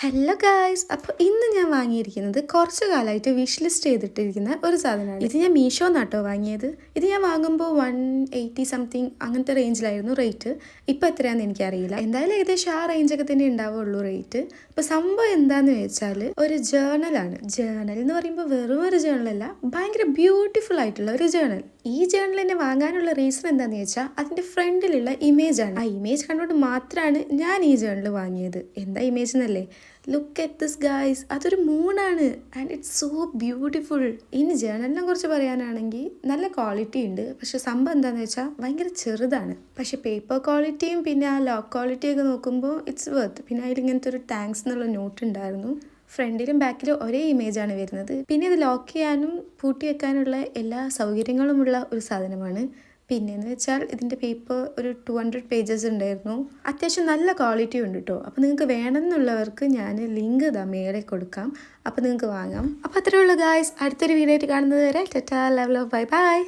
Hello guys, അപ്പോൾ ഇന്ന് ഞാൻ വാങ്ങിയിരിക്കുന്നത് കുറച്ച് കാലമായിട്ട് വിഷ് ലിസ്റ്റ് ചെയ്തിട്ടിരിക്കുന്ന ഒരു സാധനമാണ്. ഇത് ഞാൻ മീഷോ നാട്ടോ വാങ്ങിയത്. ഇത് ഞാൻ വാങ്ങുമ്പോൾ 180 സംതിങ് അങ്ങനത്തെ റേഞ്ചിലായിരുന്നു റേറ്റ്. ഇപ്പോൾ എത്രയാണെന്ന് എനിക്കറിയില്ല. എന്തായാലും ഏകദേശം ആ റേഞ്ചൊക്കെ തന്നെ ഉണ്ടാവുള്ളൂ റേറ്റ്. അപ്പോൾ സംഭവം എന്താണെന്ന് വെച്ചാൽ ഒരു ജേർണലാണ്. ജേർണൽ എന്ന് പറയുമ്പോൾ വെറും ഒരു ജേർണലല്ല, ഭയങ്കര ബ്യൂട്ടിഫുൾ ആയിട്ടുള്ള ഒരു ജേർണൽ. ഈ ജേർണൽ എന്നെ വാങ്ങാനുള്ള റീസൺ എന്താണെന്ന് വെച്ചാൽ അതിൻ്റെ ഫ്രണ്ടിലുള്ള ഇമേജാണ്. ആ ഇമേജ് കണ്ടുകൊണ്ട് മാത്രമാണ് ഞാൻ ഈ ജേർണൽ വാങ്ങിയത്. എന്താ ഇമേജ് എന്നല്ലേ? ലുക്ക് അറ്റ് ദിസ് ഗായ്സ്, അതൊരു മൂണാണ് ആൻഡ് ഇറ്റ്സ് സോ ബ്യൂട്ടിഫുൾ. ഇനി ജേർണലിനെ കുറിച്ച് പറയാനാണെങ്കിൽ നല്ല ക്വാളിറ്റി ഉണ്ട്, പക്ഷെ സംഭവം എന്താണെന്ന് വെച്ചാൽ ഭയങ്കര ചെറുതാണ്. പക്ഷെ പേപ്പർ ക്വാളിറ്റിയും പിന്നെ ആ ലോക്ക് ക്വാളിറ്റിയൊക്കെ നോക്കുമ്പോൾ ഇറ്റ്സ് വർത്ത്. പിന്നെ അതിൽ ഇങ്ങനത്തെ ഒരു താങ്ക്സ് എന്നുള്ള നോട്ട് ഉണ്ടായിരുന്നു. ഫ്രണ്ടിലും ബാക്കിലും ഒരേ ഇമേജാണ് വരുന്നത്. പിന്നെ ഇത് ലോക്ക് ചെയ്യാനും പൂട്ടി വെക്കാനുള്ള എല്ലാ സൗകര്യങ്ങളുമുള്ള ഒരു സാധനമാണ്. പിന്നെയെന്ന് വെച്ചാൽ ഇതിൻ്റെ പേപ്പർ ഒരു 200 പേജസ് ഉണ്ടായിരുന്നു. അത്യാവശ്യം നല്ല ക്വാളിറ്റി ഉണ്ട് കേട്ടോ. അപ്പോൾ നിങ്ങൾക്ക് വേണമെന്നുള്ളവർക്ക് ഞാൻ ലിങ്ക് ഇതാ മേലെ കൊടുക്കാം, അപ്പോൾ നിങ്ങൾക്ക് വാങ്ങാം. അപ്പോൾ അത്രയേ ഉള്ളൂ ഗായ്സ്. അടുത്തൊരു വീഡിയോ ആയിട്ട് കാണുന്നത് വരെ Tata, love love, bye bye.